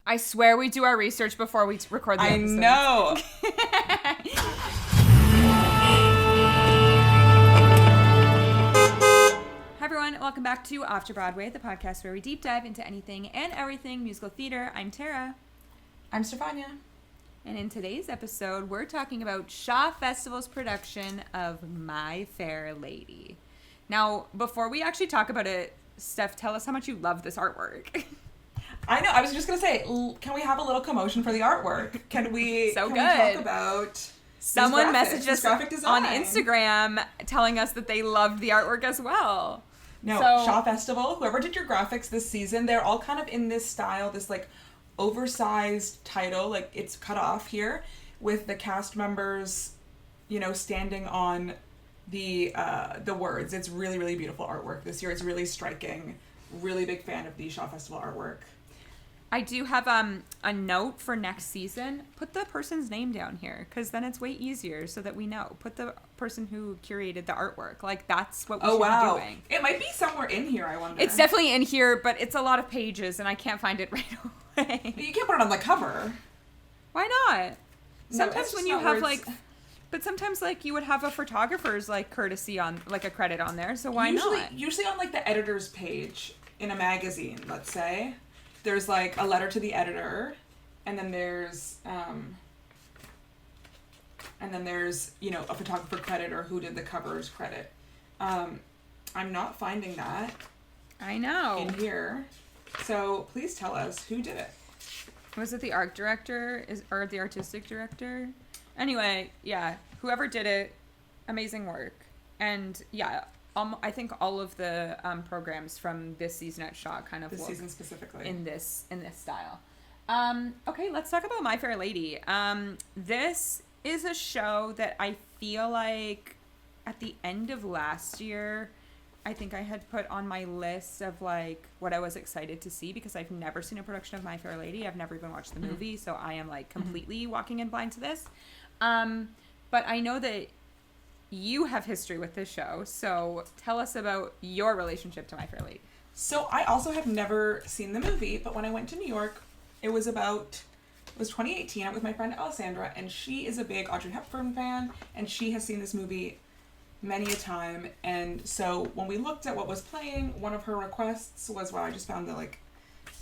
I swear we do our research before we record the episodes. I know. Hi everyone, welcome back to After Broadway, the podcast where we deep dive into anything and everything musical theater. I'm Tara. I'm Stefania. And in today's episode, we're talking about Shaw Festival's production of My Fair Lady. Now, before we actually talk about it, Steph, tell us how much you love this artwork. I know. I was just going to say, can we have a little commotion for the artwork? Can we talk about someone messaged us on Instagram telling us that they loved the artwork as well. No, Shaw Festival, whoever did your graphics this season, they're all kind of in this style, this like oversized title, like it's cut off here with the cast members, you know, standing on the words. It's really, really beautiful artwork this year. It's really striking. Really big fan of the Shaw Festival artwork. I do have a note for next season. Put the person's name down here, because then it's way easier so that we know. Put the person who curated the artwork. Like, that's what we should be doing. It might be somewhere in here, I wonder. It's definitely in here, but it's a lot of pages, and I can't find it right away. But you can't put it on the cover. Why not? Sometimes when you have, like... But sometimes, like, you would have a photographer's, like, courtesy on, like, a credit on there, so why not? Usually on, like, the editor's page in a magazine, let's say, there's, like, a letter to the editor, and then there's, you know, a photographer credit or who did the cover's credit. I'm not finding that. I know. In here. So, please tell us who did it. Was it the art director or the artistic director? Anyway, yeah, whoever did it, amazing work. And yeah, I think all of the programs from this season at Shaw kind of this season specifically in this style. Okay, let's talk about My Fair Lady. This is a show that I feel like at the end of last year, I think I had put on my list of like what I was excited to see, because I've never seen a production of My Fair Lady. I've never even watched the movie, so I am like completely walking in blind to this. But I know that you have history with this show, so tell us about your relationship to My Fair Lady. So I also have never seen the movie, but when I went to New York, it was 2018. I went with my friend Alessandra, and she is a big Audrey Hepburn fan, and she has seen this movie many a time. And so when we looked at what was playing, one of her requests was, well, I just found the like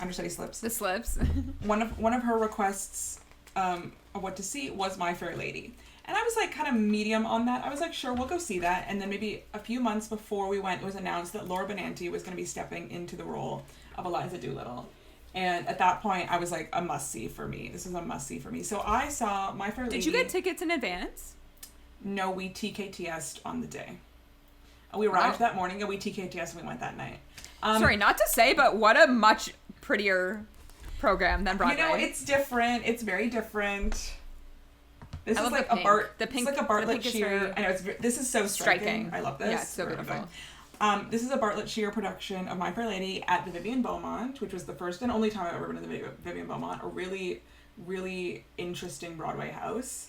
understudy slips. The slips. one of her requests of what to see was My Fair Lady. And I was like kind of medium on that. I was like, sure, we'll go see that. And then maybe a few months before we went, it was announced that Laura Benanti was going to be stepping into the role of Eliza Doolittle. And at that point, I was like, a must-see for me. This is a must-see for me. So I saw My Fair Lady. Did you get tickets in advance? No, we TKTS'd on the day. We arrived that morning and we TKTS'd and we went that night. Sorry, not to say, but what a much prettier program than Broadway. You know, it's different. It's very different. This is like the pink, it's like a Bartlett Shear. I know this is so striking. I love this. Yeah, it's so beautiful. This is a Bartlett Shear production of My Fair Lady at the Vivian Beaumont, which was the first and only time I've ever been to the Vivian Beaumont. A really, really interesting Broadway house.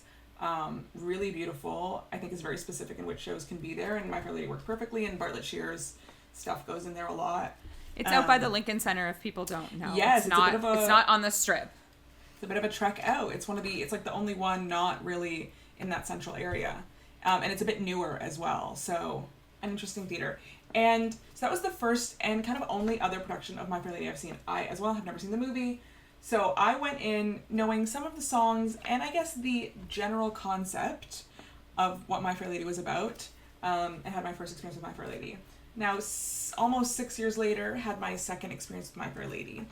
Really beautiful. I think is very specific in which shows can be there, and My Fair Lady worked perfectly, and Bartlett Shear's stuff goes in there a lot. It's out by the Lincoln Center if people don't know. Yes, it's not on the Strip. It's a bit of a trek out. It's like the only one not really in that central area. And it's a bit newer as well. So an interesting theater. And so that was the first and kind of only other production of My Fair Lady I've seen. I as well have never seen the movie. So I went in knowing some of the songs and I guess the general concept of what My Fair Lady was about. And had my first experience with My Fair Lady. Now, almost 6 years later, had my second experience with My Fair Lady.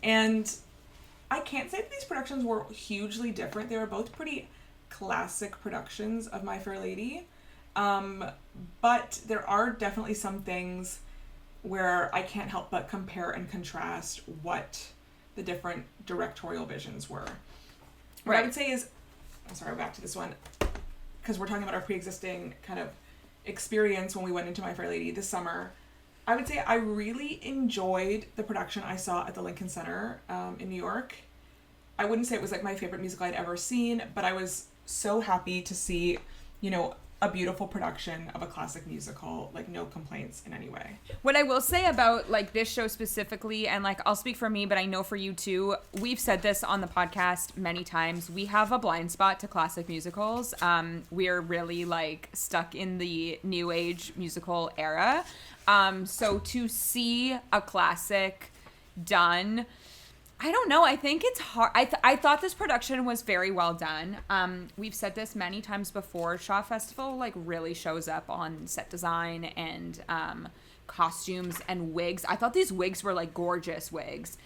And I can't say that these productions were hugely different. They were both pretty classic productions of My Fair Lady. But there are definitely some things where I can't help but compare and contrast what the different directorial visions were. What I would say is, I'm sorry, back to this one, because we're talking about our pre-existing kind of experience when we went into My Fair Lady this summer. I would say I really enjoyed the production I saw at the Lincoln Center in New York. I wouldn't say it was like my favorite musical I'd ever seen, but I was so happy to see, you know, a beautiful production of a classic musical. Like, no complaints in any way. What I will say about, like, this show specifically, and, like, I'll speak for me, but I know for you too, we've said this on the podcast many times, we have a blind spot to classic musicals. We're really, like, stuck in the new age musical era. So to see a classic done, I don't know. I think it's hard. I thought this production was very well done. We've said this many times before. Shaw Festival, like, really shows up on set design and costumes and wigs. I thought these wigs were, like, gorgeous wigs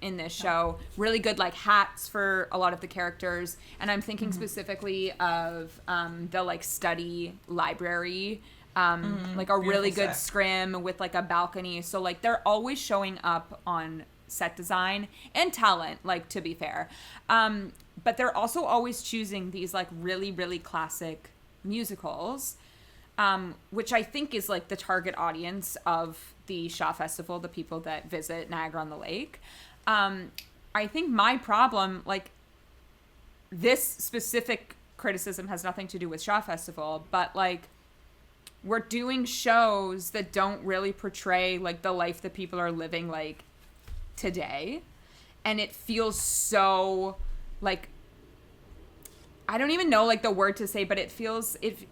in this show. Really good, like, hats for a lot of the characters. And I'm thinking specifically of the, like, study library. Like a really good scrim with, like, a balcony. So, like, they're always showing up on set design and talent, like, to be fair, but they're also always choosing these, like, really, really classic musicals, which I think is, like, the target audience of the Shaw Festival, the people that visit Niagara-on-the-Lake. I think my problem, like, this specific criticism has nothing to do with Shaw Festival, but, like, we're doing shows that don't really portray, like, the life that people are living, like, today, and it feels so, like, I don't even know, like, the word to say, but it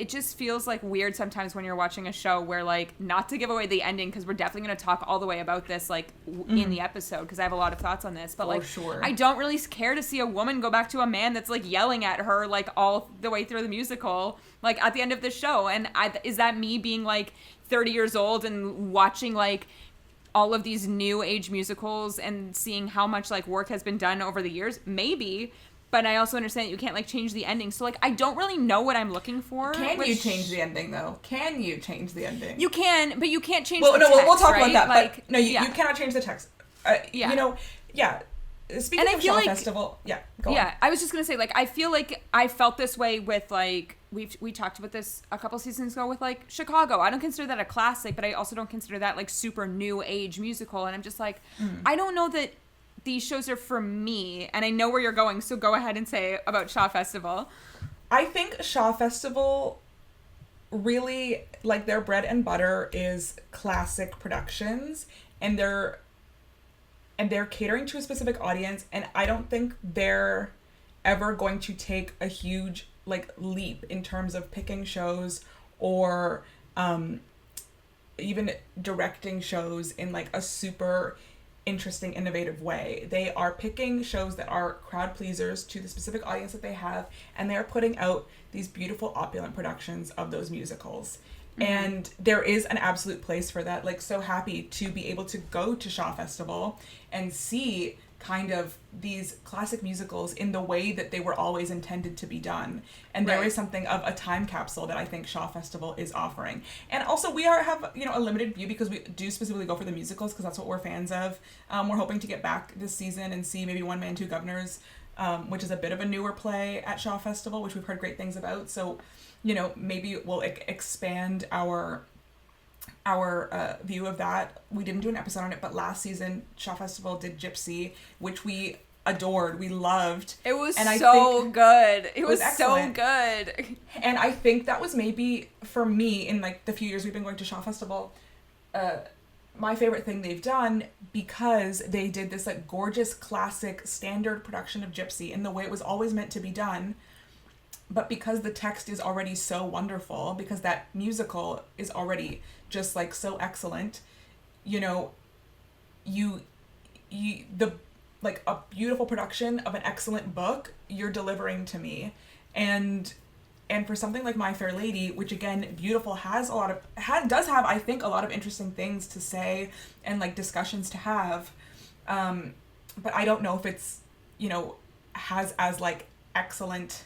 just feels, like, weird sometimes when you're watching a show where, like, not to give away the ending, because we're definitely going to talk all the way about this, like, in the episode, because I have a lot of thoughts on this, but, like, I don't really care to see a woman go back to a man that's, like, yelling at her, like, all the way through the musical, like, at the end of the show. And is that me being, like, 30 years old and watching, like, all of these new age musicals and seeing how much, like, work has been done over the years? Maybe, but I also understand that you can't, like, change the ending. So, like, I don't really know what I'm looking for. Can you change the ending, though? Can you change the ending? You can, but you can't change the text, we'll talk right? about that. Like, but no, you cannot change the text. You know, Speaking of Shaw Festival, go on. I was just gonna say, like, I feel like I felt this way with, like, we talked about this a couple seasons ago with, like, Chicago. I don't consider that a classic, but I also don't consider that, like, super new age musical. And I'm just like, I don't know that these shows are for me. And I know where you're going, so go ahead and say about Shaw Festival. I think Shaw Festival really, like, their bread and butter is classic productions, and they're catering to a specific audience, and I don't think they're ever going to take a huge, like, leap in terms of picking shows or even directing shows in, like, a super interesting, innovative way. They are picking shows that are crowd pleasers to the specific audience that they have, and they are putting out these beautiful, opulent productions of those musicals. And there is an absolute place for that. Like, so happy to be able to go to Shaw Festival and see kind of these classic musicals in the way that they were always intended to be done. And there is something of a time capsule that I think Shaw Festival is offering. And also we have, you know, a limited view because we do specifically go for the musicals because that's what we're fans of. We're hoping to get back this season and see maybe One Man, Two Governors, which is a bit of a newer play at Shaw Festival, which we've heard great things about. So, you know, maybe we'll expand our view of that. We didn't do an episode on it, but last season Shaw Festival did Gypsy, which we adored, we loved. It was so good. It was so good. And I think that was maybe, for me, in, like, the few years we've been going to Shaw Festival, my favorite thing they've done, because they did this, like, gorgeous classic standard production of Gypsy in the way it was always meant to be done. But because the text is already so wonderful, because that musical is already just, like, so excellent, you know, like, a beautiful production of an excellent book you're delivering to me. And for something like My Fair Lady, which, again, beautiful, does have, I think, a lot of interesting things to say and, like, discussions to have. But I don't know if it's, you know, has as, like, excellent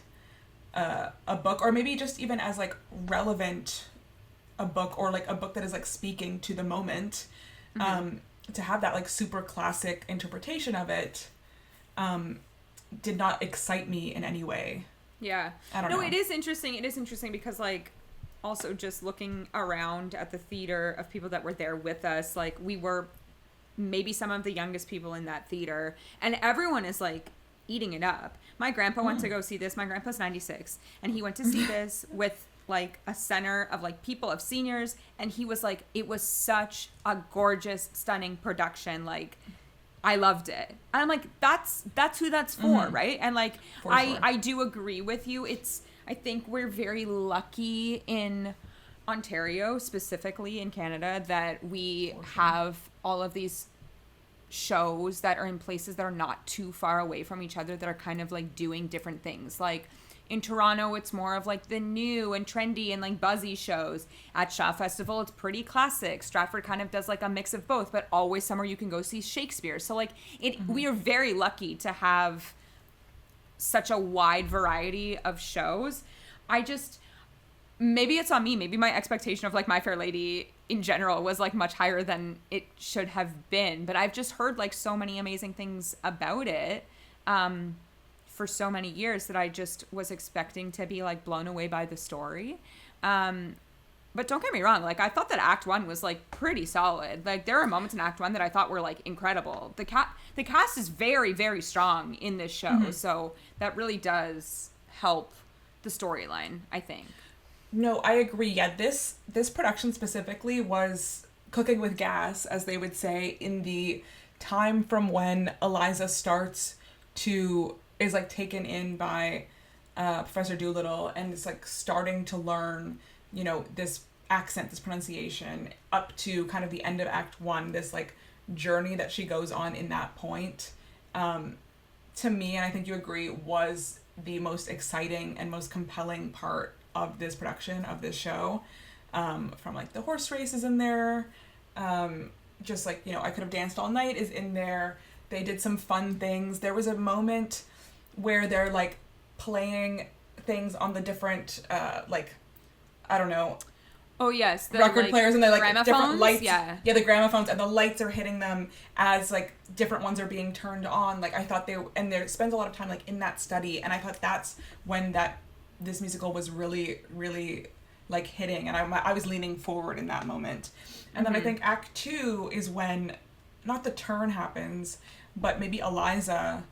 a book, or maybe just even as, like, relevant a book, or, like, a book that is, like, speaking to the moment, to have that, like, super classic interpretation of it did not excite me in any way. Yeah. I don't know. It is interesting. It is interesting because, like, also just looking around at the theater of people that were there with us, like, we were maybe some of the youngest people in that theater, and everyone is, like, eating it up. My grandpa went to go see this. My grandpa's 96, and he went to see this with like a center of like people, of seniors, and he was like, it was such a gorgeous, stunning production. Like, I loved it. And I'm like, that's who that's for, right? And like, I do agree with you. I think we're very lucky in Ontario, specifically in Canada, that we have all of these shows that are in places that are not too far away from each other, that are kind of like doing different things. Like in Toronto, it's more of like the new and trendy and like buzzy shows. At Shaw Festival, it's pretty classic. Stratford kind of does like a mix of both, but always somewhere you can go see Shakespeare. So like we are very lucky to have such a wide variety of shows. Maybe it's on me. Maybe my expectation of like My Fair Lady in general was like much higher than it should have been. But I've just heard like so many amazing things about it for so many years that I just was expecting to be like blown away by the story. But don't get me wrong. Like, I thought that Act 1 was like pretty solid. Like, there are moments in Act 1 that I thought were like incredible. The cast is very, very strong in this show. So that really does help the storyline, I think. No, I agree. Yeah, this production specifically was cooking with gas, as they would say, in the time from when Eliza is like taken in by Professor Doolittle and is like starting to learn, you know, this accent, this pronunciation, up to kind of the end of Act 1, this like journey that she goes on in that point, to me, and I think you agree, was the most exciting and most compelling part of this production, of this show. From like the horse races in there, just like, you know, I Could Have Danced All Night is in there. They did some fun things. There was a moment where they're like playing things on the different like, I don't know, oh yes, the record like, players, and they're like gramophones? different lights. Yeah, the gramophones, and the lights are hitting them as like different ones are being turned on. Like, I thought there spends a lot of time like in that study, and I thought that's when this musical was really, really like hitting, and I was leaning forward in that moment. And then I think Act 2 is when, not the turn happens, but maybe Eliza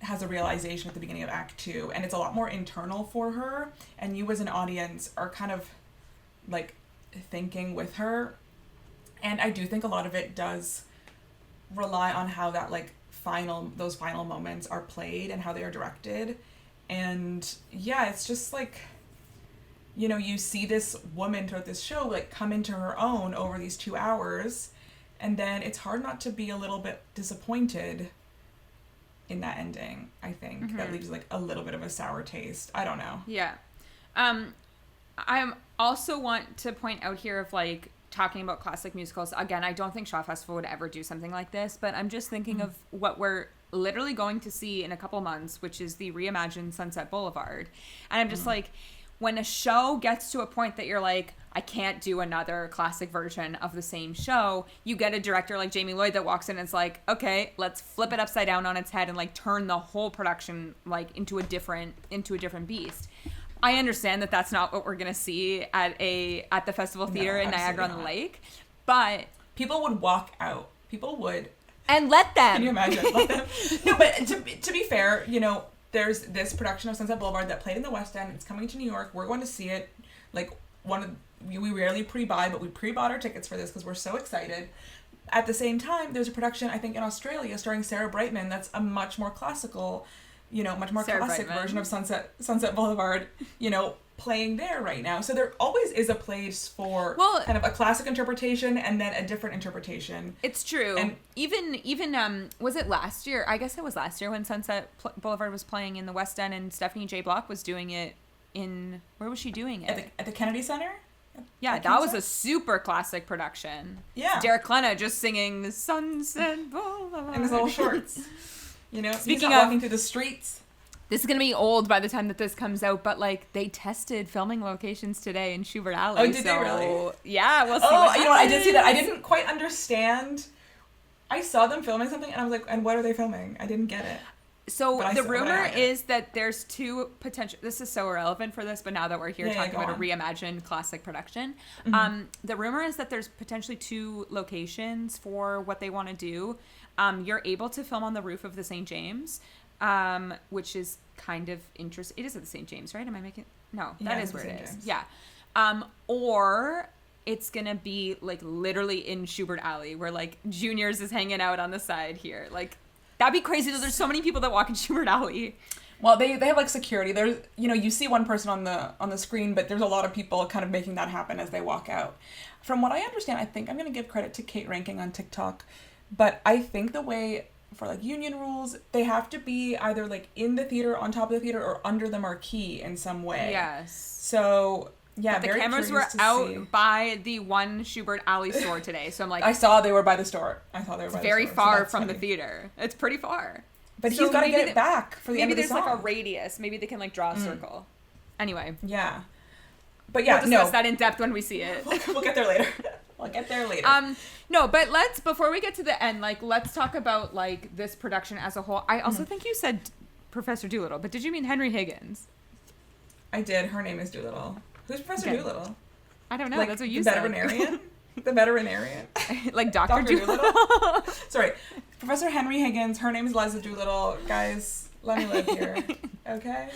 has a realization at the beginning of Act 2, and it's a lot more internal for her, and you as an audience are kind of like thinking with her. And I do think a lot of it does rely on how that like those final moments are played and how they are directed. And yeah, it's just like, you know, you see this woman throughout this show like come into her own over these 2 hours, and then it's hard not to be a little bit disappointed in that ending. I think that leaves like a little bit of a sour taste. I don't know. Yeah. I also want to point out here of like talking about classic musicals. Again, I don't think Shaw Festival would ever do something like this, but I'm just thinking of what we're literally going to see in a couple months, which is the reimagined Sunset Boulevard. And I'm just like, when a show gets to a point that you're like, I can't do another classic version of the same show, you get a director like Jamie Lloyd that walks in and it's like, okay, let's flip it upside down on its head and like turn the whole production like into a different beast. I understand that that's not what we're gonna see at the Festival Theater in Niagara on the Lake, but people would walk out. People would. And let them. Can you imagine? Let them. No, but to be fair, you know, there's this production of Sunset Boulevard that played in the West End. It's coming to New York. We're going to see it. Like, we rarely pre-buy, but we pre-bought our tickets for this because we're so excited. At the same time, there's a production, I think, in Australia starring Sarah Brightman that's a much more classical, you know, much more Sarah classic Brightman version of Sunset Boulevard, you know, playing there right now. So there always is a place for kind of a classic interpretation and then a different interpretation. It's true. And even was it last year? I guess it was last year when Sunset Boulevard was playing in the West End and Stephanie J. Block was doing it in, where was she doing it? At the Kennedy Center? Yeah, that was a super classic production. Yeah. Derek Klena just singing the Sunset Boulevard. In his little shorts. You know, speaking of walking through the streets. This is going to be old by the time that this comes out, but like they tested filming locations today in Schubert Alley. Oh, did they really? Yeah, we'll see. Oh, you know what? I did see that. I didn't quite understand. I saw them filming something and I was like, and what are they filming? I didn't get it. So the rumor is that there's two potential, this is so irrelevant for this, but now that we're here talking about a reimagined classic production, the rumor is that there's potentially two locations for what they want to do. You're able to film on the roof of the St. James, which is kind of interesting. It is at the St. James, right? Am I making... No, Yeah, that is the where it St. is. James. Yeah. Or it's gonna be like literally in Schubert Alley where like Juniors is hanging out on the side here. Like that'd be crazy though. There's so many people that walk in Schubert Alley. Well, they have like security. There's, you know, you see one person on the screen, but there's a lot of people kind of making that happen as they walk out. From what I understand, I think I'm going to give credit to Kate Ranking on TikTok, but I think the way for like union rules, they have to be either like in the theater, on top of the theater, or under the marquee in some way. Yes. So yeah, But the very cameras were curious to out see. by the one Schubert Alley store today, so I'm like, I saw they were by the store. it's very far from the theater. It's pretty far. But So he's got to maybe get it back for the end Maybe of the there's song. like a radius. Maybe they can like draw a circle. Anyway, Yeah. But yeah, we'll discuss that in depth when we see it. We'll get there later. We'll get there later. No, but before we get to the end, like let's talk about like this production as a whole. I also think you said Professor Doolittle, but did you mean Henry Higgins? I did. Her name is Doolittle. Who's Professor Okay. Doolittle? I don't know. Like That's what you the said. veterinarian? The veterinarian? Like Dr. Dr. Doolittle. Sorry. Professor Henry Higgins. Her name is Leslie Doolittle. Guys, let me live here. Okay?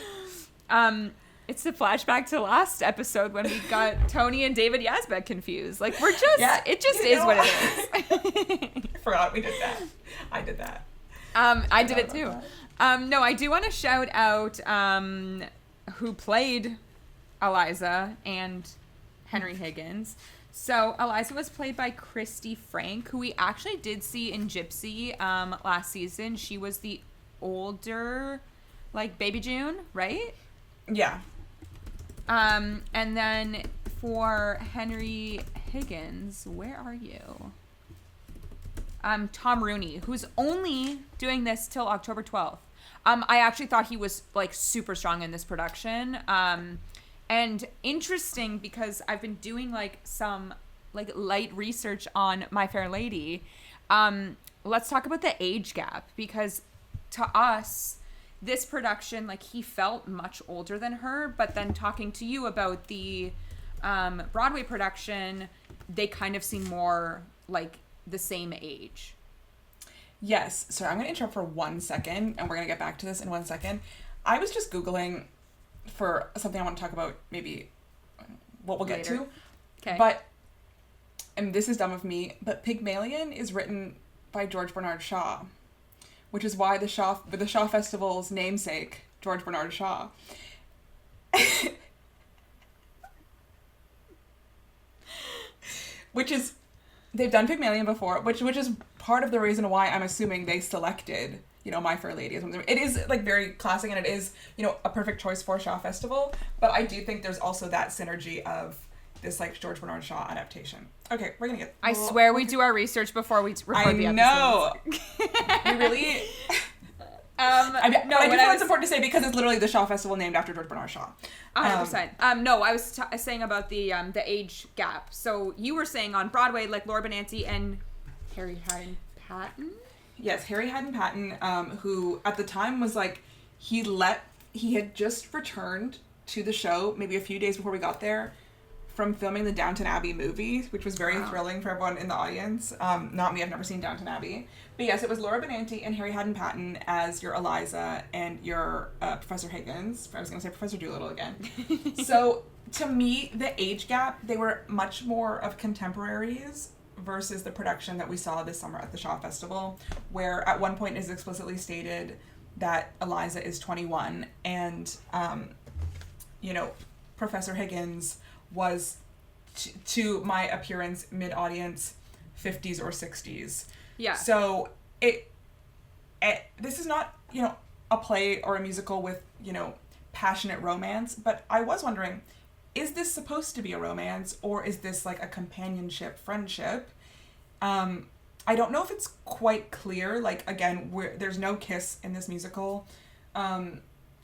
It's a flashback to last episode when we got Tony and David Yazbek confused. Like we're just, it just is what it is. I forgot we did that. I did that. I did it too. That. No, I do want to shout out who played Eliza and Henry Higgins. So Eliza was played by Christy Frank, who we actually did see in Gypsy last season. She was the older, like Baby June, right? Yeah. And then for Henry Higgins, where are you? Tom Rooney, who's only doing this till October 12th. I actually thought he was like super strong in this production. And interesting because I've been doing like some like light research on My Fair Lady. Let's talk about the age gap because to us, this production, like he felt much older than her, but then talking to you about the Broadway production, they kind of seem more like the same age. Yes. Sorry, I'm going to interrupt for 1 second, and we're going to get back to this in 1 second. I was just Googling for something I want to talk about, maybe what we'll get Later. to. Okay. But, and this is dumb of me, but Pygmalion is written by George Bernard Shaw, which is why the Shaw Festival's namesake, George Bernard Shaw. Which is, they've done Pygmalion before, which is part of the reason why I'm assuming they selected, you know, My Fair Lady. It is like very classic and it is, you know, a perfect choice for Shaw Festival, but I do think there's also that synergy of this like George Bernard Shaw adaptation. Okay, we're gonna get. I swear we do our research before we record the episodes. I know. We really. No, I do when feel I it's important to say because it's literally the Shaw Festival named after George Bernard Shaw. 100%. No, I was saying about the age gap. So you were saying on Broadway, like Laura Benanti and Harry Haddon Patton? Yes, Harry Haddon Patton, who at the time was like, he had just returned to the show maybe a few days before we got there from filming the Downton Abbey movie, which was very thrilling for everyone in the audience. Not me, I've never seen Downton Abbey. But yes, it was Laura Benanti and Harry Haddon Patton as your Eliza and your Professor Higgins. I was going to say Professor Doolittle again. So to me, the age gap, they were much more of contemporaries versus the production that we saw this summer at the Shaw Festival, where at one point it is explicitly stated that Eliza is 21 and, you know, Professor Higgins was, to my appearance, mid-audience, 50s or 60s. Yeah. So this is not, you know, a play or a musical with, you know, passionate romance, but I was wondering, is this supposed to be a romance or is this like a companionship friendship? I don't know if it's quite clear. Like, again, there's no kiss in this musical.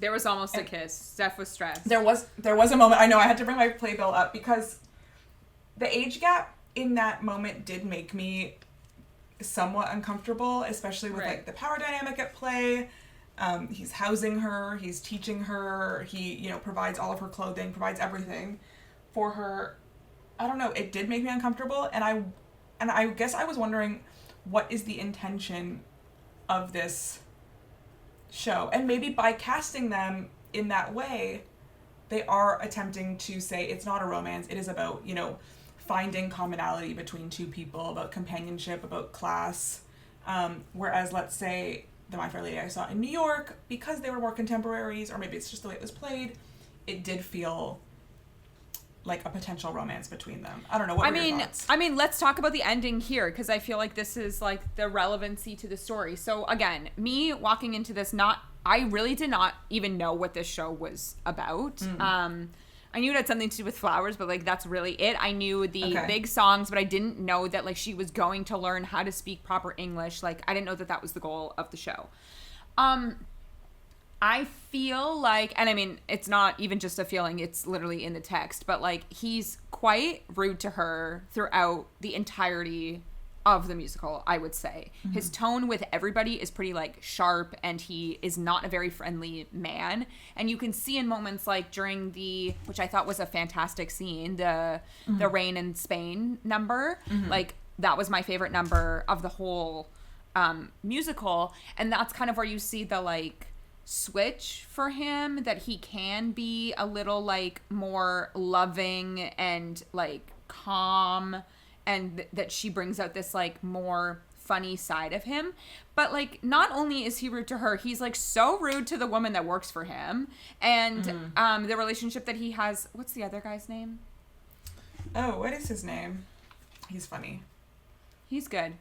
There was almost a kiss. Steph was stressed. There was a moment. I know I had to bring my playbill up because the age gap in that moment did make me somewhat uncomfortable, especially with like the power dynamic at play. He's housing her, he's teaching her, he, you know, provides all of her clothing, provides everything for her. I don't know, it did make me uncomfortable, and I guess I was wondering, what is the intention of this show? And maybe by casting them in that way, they are attempting to say it's not a romance. It is about, you know, finding commonality between two people, about companionship, about class. Whereas, let's say, the My Fair Lady I saw in New York, because they were more contemporaries, or maybe it's just the way it was played, it did feel like a potential romance between them. I don't know. What were your thoughts? I mean, let's talk about the ending here, because I feel like this is like the relevancy to the story. So again, me walking into this, I really did not even know what this show was about. I knew it had something to do with flowers, but like that's really it. I knew the big songs, but I didn't know that like she was going to learn how to speak proper English. Like I didn't know that that was the goal of the show. I feel like, and I mean, it's not even just a feeling, it's literally in the text, but like he's quite rude to her throughout the entirety of the musical, I would say. His tone with everybody is pretty like sharp, and he is not a very friendly man. And you can see in moments like during which I thought was a fantastic scene, the Rain in Spain number, like that was my favorite number of the whole musical. And that's kind of where you see the like switch for him, that he can be a little like more loving and like calm, and that she brings out this like more funny side of him. But like not only is he rude to her, he's like so rude to the woman that works for him, and the relationship that he has. What's the other guy's name? Oh, what is his name? He's funny. He's good.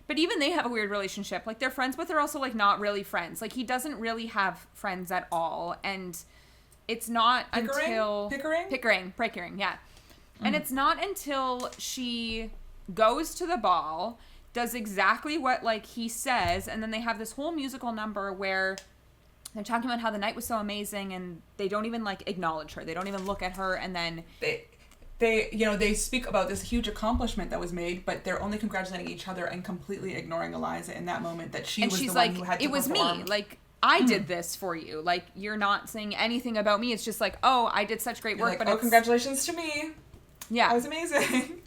But even they have a weird relationship. Like, they're friends, but they're also, like, not really friends. Like, he doesn't really have friends at all. And it's not until... Pickering, yeah. And it's not until she goes to the ball, does exactly what, like, he says, and then they have this whole musical number where they're talking about how the night was so amazing, and they don't even, like, acknowledge her. They don't even look at her, and then... They speak about this huge accomplishment that was made, but they're only congratulating each other and completely ignoring Eliza in that moment, that she's the one who had to perform. It was me. Like, I did this for you. Like, you're not saying anything about me. It's just like, oh, I did such great work. Like, but congratulations to me. Yeah. That was amazing.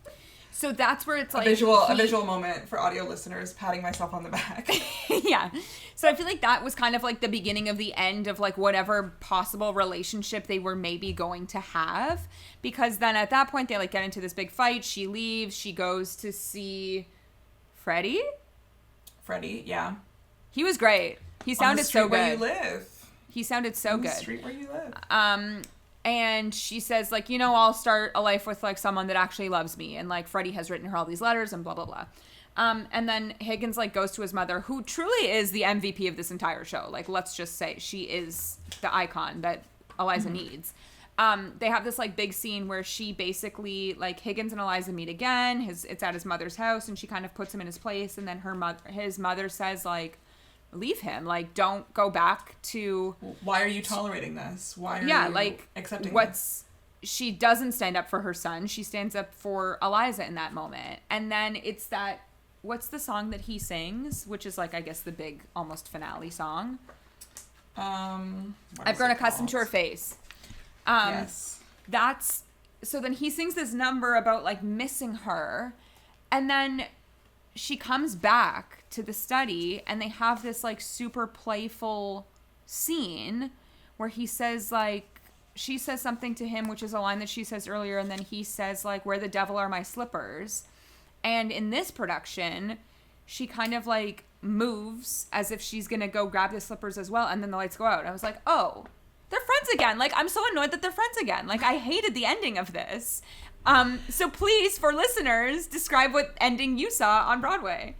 So that's where it's like... A visual moment for audio listeners, patting myself on the back. Yeah. So I feel like that was kind of like the beginning of the end of like whatever possible relationship they were maybe going to have. Because then at that point they like get into this big fight. She leaves. She goes to see Freddie. Yeah. He was great. He sounded so good. On the street where you live. He sounded so good. On the street where you live. And she says, like, you know, I'll start a life with, like, someone that actually loves me. And, like, Freddie has written her all these letters and blah, blah, blah. And then Higgins, like, goes to his mother, who truly is the MVP of this entire show. Like, let's just say she is the icon that Eliza needs. They have this, like, big scene where she basically, like, Higgins and Eliza meet again. It's at his mother's house, and she kind of puts him in his place. And then his mother says, like, leave him. Like, don't go back to... Why are you tolerating this? Why are you accepting this? She doesn't stand up for her son. She stands up for Eliza in that moment. And then it's that... What's the song that he sings? Which is, like, I guess the big, almost finale song. I've grown accustomed to her face. Yes. That's... So then he sings this number about, like, missing her. And then she comes back to the study, and they have this like super playful scene where he says, like, she says something to him, which is a line that she says earlier, and then he says, like, where the devil are my slippers. And in this production, she kind of like moves as if she's gonna go grab the slippers as well, and then the lights go out. I was like, oh, they're friends again. Like, I'm so annoyed that they're friends again. Like, I hated the ending of this. So please, for listeners, describe what ending you saw on Broadway.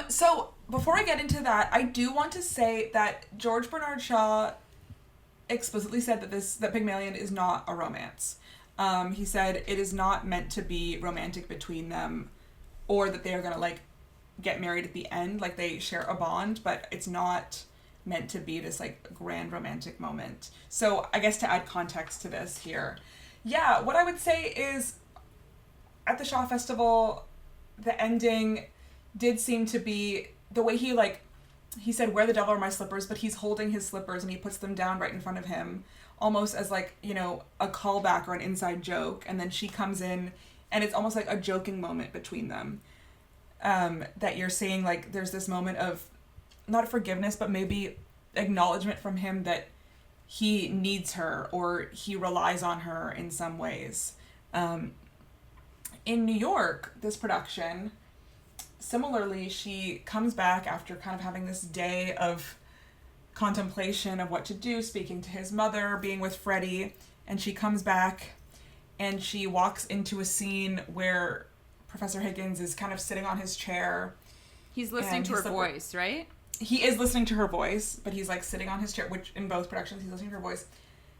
So before I get into that, I do want to say that George Bernard Shaw explicitly said that Pygmalion is not a romance. He said it is not meant to be romantic between them, or that they are gonna like get married at the end, like they share a bond, but it's not meant to be this like grand romantic moment. So I guess to add context to this here, yeah, what I would say is at the Shaw Festival, the ending did seem to be the way he said, where the devil are my slippers, but he's holding his slippers and he puts them down right in front of him, almost as like, you know, a callback or an inside joke. And then she comes in and it's almost like a joking moment between them. That you're seeing, like, there's this moment of not forgiveness, but maybe acknowledgement from him that he needs her or he relies on her in some ways. In New York, this production, similarly, she comes back after kind of having this day of contemplation of what to do, speaking to his mother, being with Freddie, and she comes back and she walks into a scene where Professor Higgins is kind of sitting on his chair. He's listening to her voice, right? He is listening to her voice, but he's like sitting on his chair, which in both productions he's listening to her voice.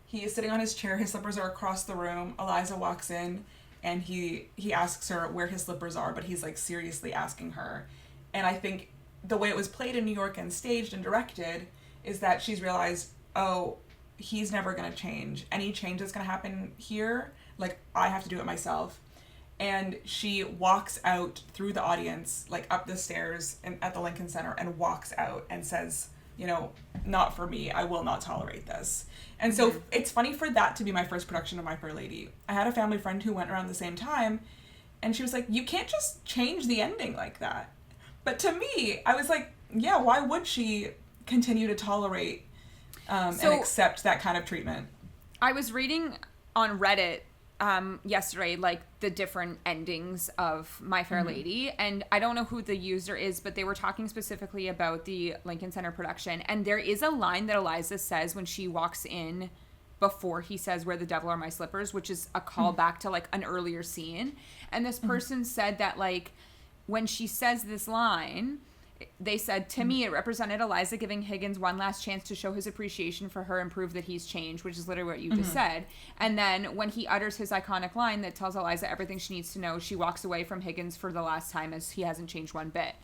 He is sitting on his chair, his slippers are across the room. Eliza walks in and he asks her where his slippers are, but he's like seriously asking her. And I think the way it was played in New York and staged and directed is that she's realized, oh, he's never going to change. Any change that's going to happen here, like, I have to do it myself. And she walks out through the audience, like up the stairs at the Lincoln Center, and walks out and says, you know, not for me. I will not tolerate this. And so it's funny for that to be my first production of My Fair Lady. I had a family friend who went around the same time, and she was like, you can't just change the ending like that. But to me, I was like, yeah, why would she continue to tolerate and accept that kind of treatment? I was reading on Reddit yesterday, like, the different endings of My Fair Lady, and I don't know who the user is, but they were talking specifically about the Lincoln Center production, and there is a line that Eliza says when she walks in before he says, where the devil are my slippers, which is a callback to, like, an earlier scene, and this person said that, like, when she says this line, they said, to me, it represented Eliza giving Higgins one last chance to show his appreciation for her and prove that he's changed, which is literally what you just said. And then when he utters his iconic line that tells Eliza everything she needs to know, she walks away from Higgins for the last time as he hasn't changed one bit.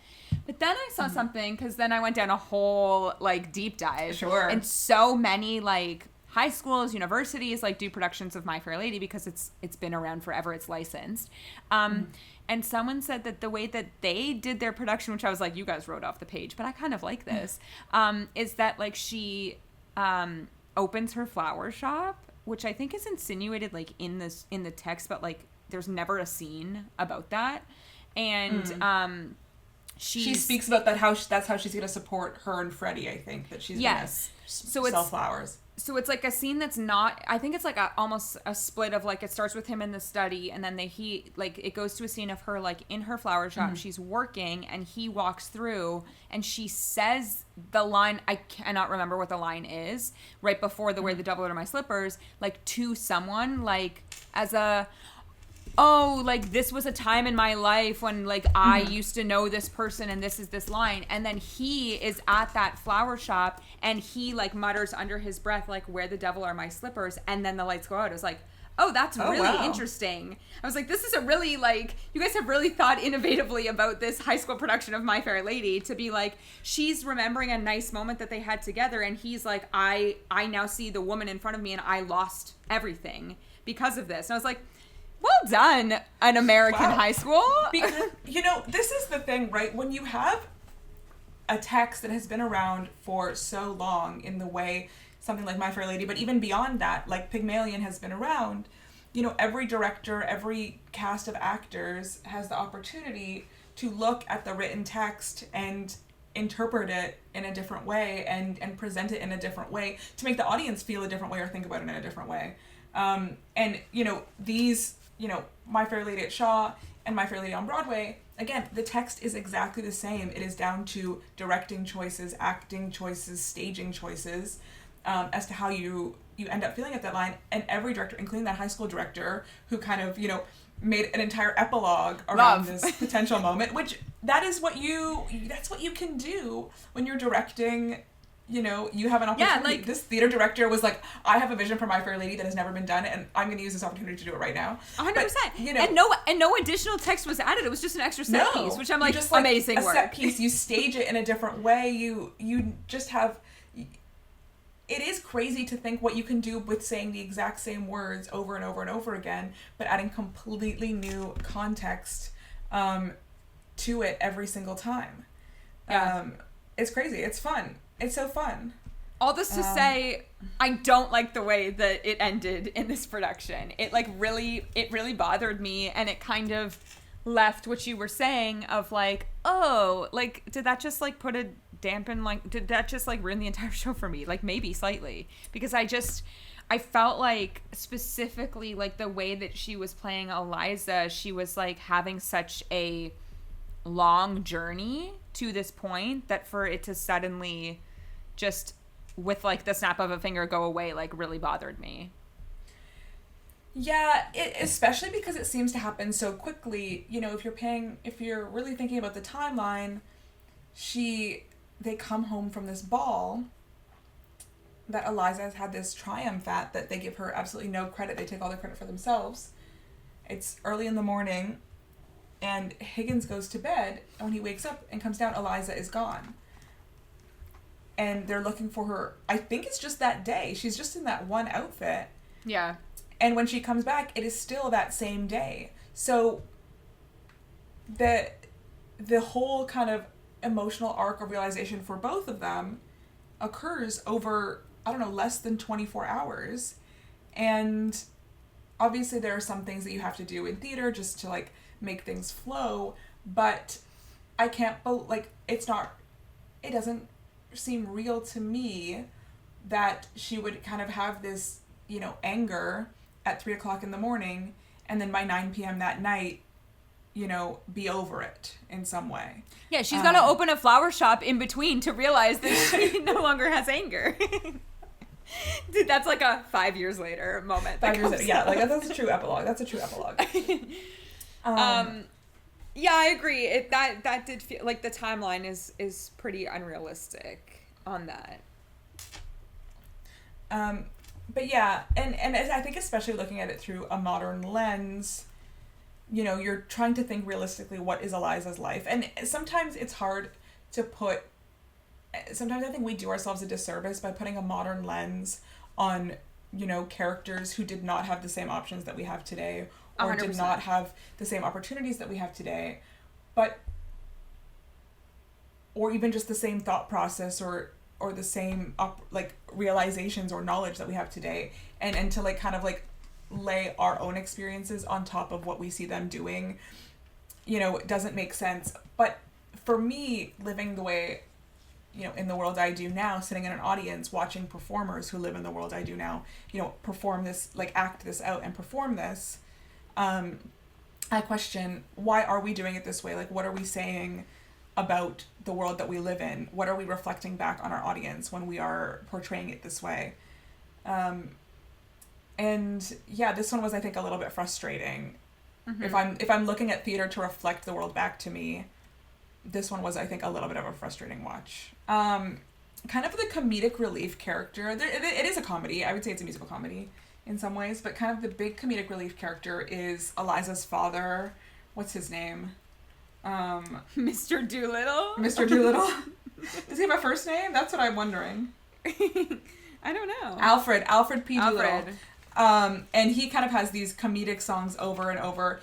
But then I saw something, because then I went down a whole, like, deep dive. Sure. And so many, like, high schools, universities, like, do productions of My Fair Lady because it's been around forever. It's licensed. And someone said that the way that they did their production, which I was like, you guys wrote off the page, but I kind of like this, is that, like, she opens her flower shop, which I think is insinuated, like, in the text, but, like, there's never a scene about that. And she speaks about that, that's how she's going to support her and Freddie, I think, that she's going to sell flowers. So it's like a scene that's not, I think it's like almost a split of, like, it starts with him in the study, and then it goes to a scene of her, like, in her flower shop, she's working, and he walks through, and she says the line, I cannot remember what the line is, right before the where the devil are my slippers, like, to someone, like, as a, oh, like, this was a time in my life when, like, I used to know this person, and this is this line. And then he is at that flower shop, and he, like, mutters under his breath, like, where the devil are my slippers, and then the lights go out. I was like, oh, that's really interesting. I was like, this is a really, like, you guys have really thought innovatively about this high school production of My Fair Lady, to be like, she's remembering a nice moment that they had together, and he's like, I now see the woman in front of me, and I lost everything because of this. And I was like, well done, an American high school. Because, you know, this is the thing, right? When you have a text that has been around for so long in the way something like My Fair Lady, but even beyond that, like Pygmalion has been around, you know, every director, every cast of actors has the opportunity to look at the written text and interpret it in a different way and present it in a different way to make the audience feel a different way or think about it in a different way. And, you know, these, you know, My Fair Lady at Shaw and My Fair Lady on Broadway, again, the text is exactly the same. It is down to directing choices, acting choices, staging choices, as to how you end up feeling at that line. And every director, including that high school director who kind of, you know, made an entire epilogue around this potential moment, which that's what you can do when you're directing. You know, you have an opportunity. Yeah, like, this theater director was like, I have a vision for My Fair Lady that has never been done, and I'm going to use this opportunity to do it right now. 100%. But, you know, and no additional text was added. It was just an extra set piece, which I'm like, just, like, amazing a work. Set piece. You stage it in a different way. You just have. It is crazy to think what you can do with saying the exact same words over and over and over again, but adding completely new context to it every single time. Yeah. It's crazy. It's fun. It's so fun. All this to say, I don't like the way that it ended in this production. It really bothered me, and it kind of left what you were saying of like, oh, like, did that just like put a dampen, like, did that just like ruin the entire show for me? Like, maybe slightly, because I felt like specifically like the way that she was playing Eliza, she was like having such a long journey to this point that for it to suddenly just with like the snap of a finger go away like really bothered me. Yeah, especially because it seems to happen so quickly. You know, if you're really thinking about the timeline, they come home from this ball that Eliza has had this triumph at that they give her absolutely no credit. They take all the credit for themselves. It's early in the morning, and Higgins goes to bed, and when he wakes up and comes down, Eliza is gone. And they're looking for her. I think it's just that day. She's just in that one outfit. Yeah. And when she comes back, it is still that same day. So the whole kind of emotional arc of realization for both of them occurs over, I don't know, less than 24 hours. And obviously there are some things that you have to do in theater just to like make things flow, but I can't, it doesn't seem real to me that she would kind of have this, you know, anger at 3:00 in the morning, and then by 9 p.m. that night, you know, be over it in some way. Yeah, she's got to open a flower shop in between to realize that she no longer has anger. Dude, that's like a 5 years later moment. 5 years later, yeah, like that's a true epilogue. That's a true epilogue. Yeah, I agree. That did feel like the timeline is pretty unrealistic on that. But yeah, and I think especially looking at it through a modern lens, you know, you're trying to think realistically, what is Eliza's life? And sometimes it's hard to put, sometimes I think we do ourselves a disservice by putting a modern lens on, you know, characters who did not have the same options that we have today, or 100%. did not have the same opportunities that we have today, or even just the same thought process or the same realizations or knowledge that we have today, and to like kind of like lay our own experiences on top of what we see them doing, you know, it doesn't make sense. But for me, living the way, you know, in the world I do now, sitting in an audience watching performers who live in the world I do now, you know, perform this, like act this out and perform this, I question, why are we doing it this way? Like, what are we saying about the world that we live in? What are we reflecting back on our audience when we are portraying it this way? And yeah, this one was, I think, a little bit frustrating. Mm-hmm. If I'm looking at theater to reflect the world back to me, this one was, I think, a little bit of a frustrating watch. Kind of the comedic relief character. It is a comedy. I would say it's a musical comedy in some ways, but kind of the big comedic relief character is Eliza's father. What's his name? Mr. Doolittle? Mr. Doolittle? Does he have a first name? That's what I'm wondering. I don't know. Alfred P. Doolittle. Alfred. And he kind of has these comedic songs over and over,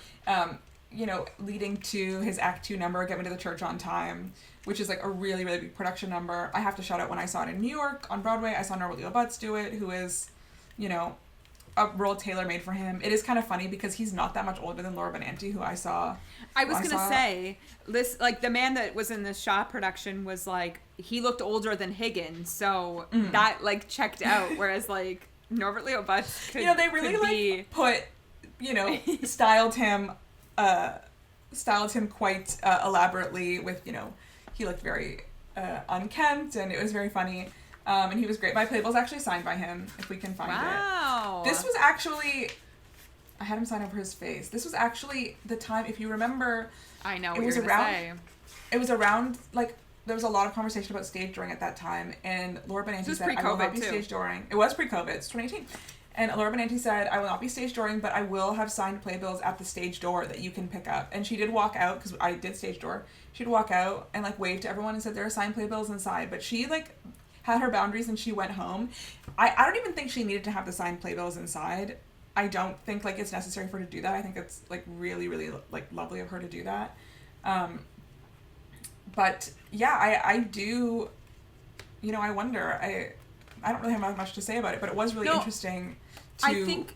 you know, leading to his Act 2 number, Get Me to the Church on Time, which is like a really, really big production number. I have to shout out, when I saw it in New York on Broadway, I saw Norbert Leo Butz do it, who is, you know, a role tailor-made for him. It is kind of funny because he's not that much older than Laura Benanti, who I saw. I was going to say, this, like, the man that was in the Shaw production was, like, he looked older than Higgins, so that, like, checked out, whereas, like, Norbert Leo Butz could, you know, they really, like, put, you know, styled him quite elaborately with, you know, he looked very unkempt, and it was very funny. And he was great. My playbill is actually signed by him, if we can find it. Wow. This was actually, I had him sign over his face. This was actually the time, if you remember. I know what you're going to say. It was around, like, there was a lot of conversation about stage dooring at that time, and Laura Benanti said, I will not be stage dooring. It was pre-COVID, it's 2018. And Laura Benanti said, I will not be stage dooring, but I will have signed playbills at the stage door that you can pick up. And she did walk out, because I did stage door. She'd walk out and, like, wave to everyone and said, there are signed playbills inside. But she, like, had her boundaries and she went home. I don't even think she needed to have the signed playbills inside. I don't think, like, it's necessary for her to do that. I think it's, like, really, really, like, lovely of her to do that. But yeah, I do, you know, I wonder, I don't really have much to say about it, but it was really interesting to... I think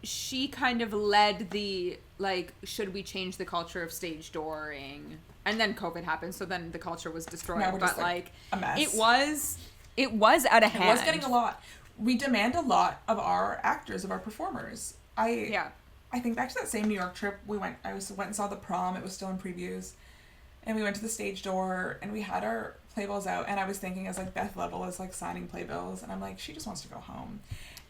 she kind of led the, like, should we change the culture of stage dooring? And then COVID happened, so then the culture was destroyed. Now we're but just, like, a mess. It was out of hand. It was getting a lot. We demand a lot of our actors, of our performers. I think back to that same New York trip we went. I went and saw The Prom. It was still in previews, and we went to the stage door and we had our playbills out. And I was thinking, as like Beth Level is like signing playbills, and I'm like, she just wants to go home.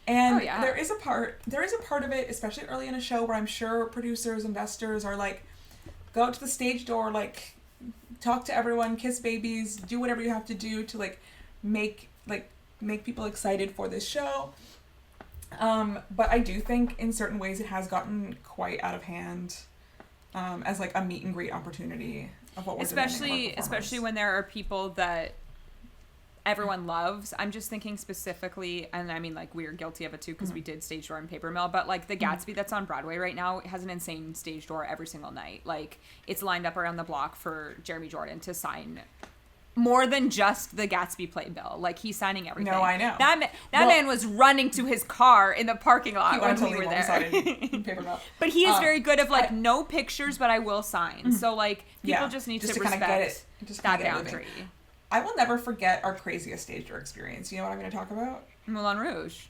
And there is a part of it, especially early in a show, where I'm sure producers, investors are like, go out to the stage door, like, talk to everyone, kiss babies, do whatever you have to do to like make people excited for this show. But I do think in certain ways it has gotten quite out of hand, as like a meet and greet opportunity of what we're demanding of our especially when there are people that everyone loves. I'm just thinking specifically, and I mean, like, we're guilty of it too because we did stage door and paper mill, but like the Gatsby that's on Broadway right now has an insane stage door every single night. Like, it's lined up around the block for Jeremy Jordan to sign more than just the Gatsby playbill. Like, he's signing everything. No, I know. That man was running to his car in the parking lot when we were there. Paper mill. But he is very good of like, no pictures, but I will sign. So like, people just need to respect that boundary. I will never forget our craziest stage door experience. You know what I'm going to talk about? Moulin Rouge.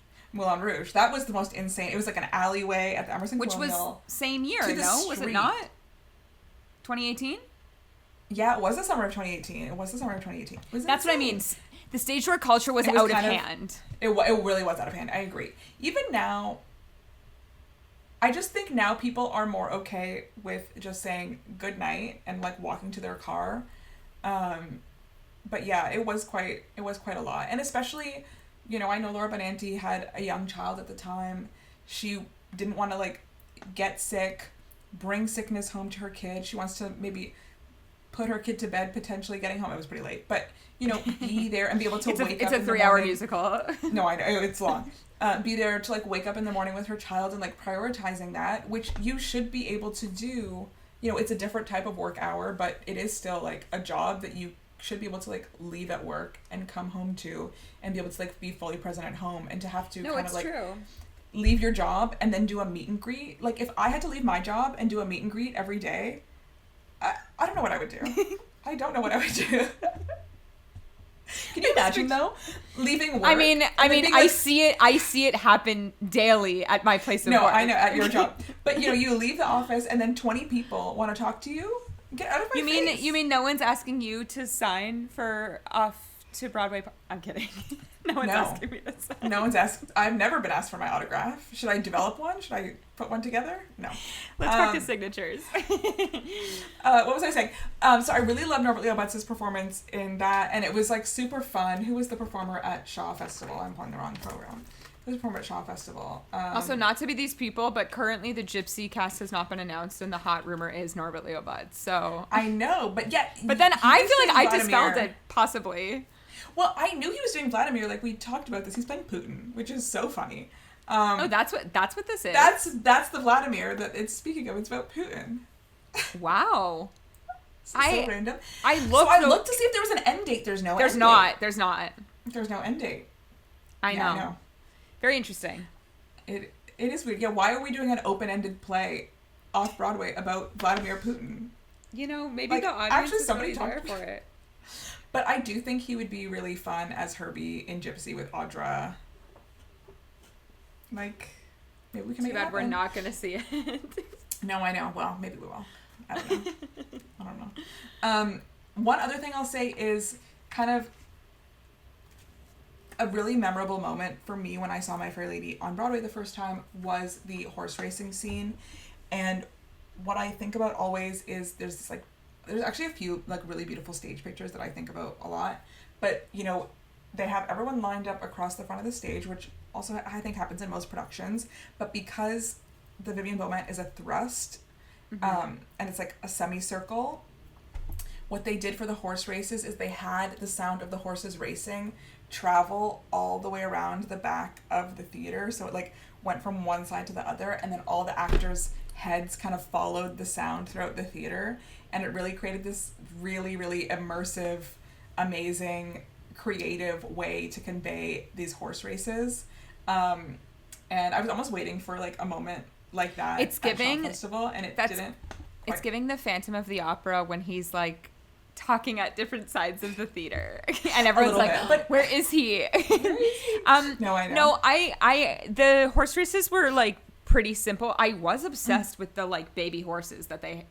That was the most insane. It was like an alleyway at the Emerson Colonial. Which was same year, no? Was it not? 2018? Yeah, it was the summer of 2018. That's what I mean. The stage door culture was out of hand. It really was out of hand. I agree. Even now, I just think now people are more okay with just saying good night and like walking to their car. But yeah, it was quite a lot. And especially, you know, I know Laura Benanti had a young child at the time. She didn't want to like get sick, bring sickness home to her kid. She wants to maybe put her kid to bed, potentially getting home. It was pretty late, but you know, be there and be able to wake up. It's a 3-hour musical. No, I know it's long. Be there to like wake up in the morning with her child and like prioritizing that, which you should be able to do. You know, it's a different type of work hour, but it is still like a job that you should be able to like leave at work and come home to and be able to like be fully present at home, and to have to kind of like leave your job and then do a meet and greet. Like, if I had to leave my job and do a meet and greet every day, I don't know what I would do. I don't know what I would do. Can you imagine though, leaving work? I mean, I see it happen daily at my place of work. No, I know, at your job. But you know, you leave the office and then 20 people want to talk to you. Get out of my face. You mean no one's asking you to sign for off to Broadway? I'm kidding. No one's asking me to sign. No one's asked. I've never been asked for my autograph. Should I develop one? Should I put one together? No. Let's practice signatures. What was I saying? So I really loved Norbert Leo Butts' performance in that, and it was like super fun. Who was the performer at Shaw Festival? I'm playing the wrong program. Who was the performer at Shaw Festival? Also, not to be these people, but currently the Gypsy cast has not been announced, and the hot rumor is Norbert Leo Butts. So I know, but yet. But then I feel like I dispelled it, possibly. Well, I knew he was doing Vladimir. Like, we talked about this. He's playing Putin, which is so funny. That's what this is. That's the Vladimir that it's speaking of. It's about Putin. Wow. So random. I looked to see if there was an end date. There's no. There's not. There's not. There's no end date. I know. Very interesting. It is weird. Yeah. Why are we doing an open-ended play off Broadway about Vladimir Putin? You know, maybe the audience is really there for it. But I do think he would be really fun as Herbie in Gypsy with Audra. Like, maybe we can make it happen. We're not going to see it. No, I know. Well, maybe we will. I don't know. One other thing I'll say is kind of a really memorable moment for me when I saw My Fair Lady on Broadway the first time was the horse racing scene. And what I think about always is there's actually a few like really beautiful stage pictures that I think about a lot, but you know, they have everyone lined up across the front of the stage, which also I think happens in most productions, but because the Vivian Beaumont is a thrust, and it's like a semicircle, what they did for the horse races is they had the sound of the horses racing travel all the way around the back of the theater, so it like went from one side to the other, and then all the actors' heads kind of followed the sound throughout the theater. And it really created this really, really immersive, amazing, creative way to convey these horse races. And I was almost waiting for like a moment like that. It's giving at Shaw Festival, and it didn't. It's giving the Phantom of the Opera when he's like talking at different sides of the theater, and everyone's like, "But where is he?" No, I know. No, I the horse races were like pretty simple. I was obsessed with the like baby horses that they